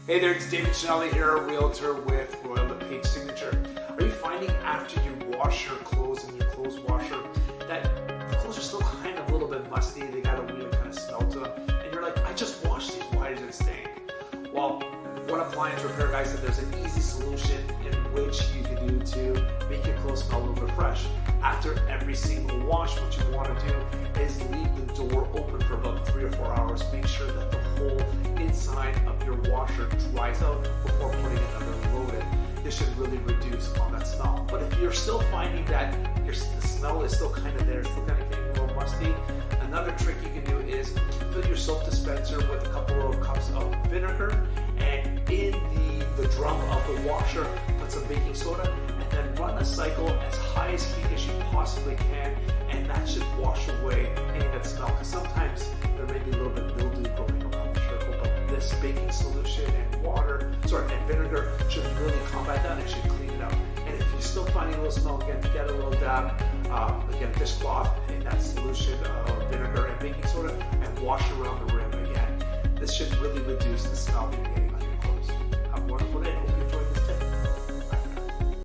Hey there, it's David Cinelli here, a realtor with Royal Page Signature. Are you finding after you wash your clothes in your clothes washer that the clothes are still kind of a little bit musty, they got a weird kind of smell to them, and you're like, I just washed these, why does it stink? Well, one appliance repair guy said there's an easy solution in which you can do to make your clothes smell a little bit fresh. After every single wash, what you want to do is leave the door open for about 3 or 4 hours. Make sure that the whole inside of your washer dries out before putting another load in. This should really reduce all that smell. But if you're still finding that the smell is still kind of there, still kind of getting a little musty, another trick you can do is fill your soap dispenser with a couple of cups of vinegar, and in the drum of the washer, put some baking soda, and then run a cycle as high as heat as you possibly can, and that should wash away any of that smell. Because sometimes there may be a little bit of mildew growing around the circle, but this baking solution and vinegar should really combat that and should clean it out. And if you're still finding a little smell, again, get a little dab, again, a dishcloth in that solution of vinegar and baking soda, and wash around the rim again. This should really reduce the smell that you're getting on your clothes. Have a wonderful day.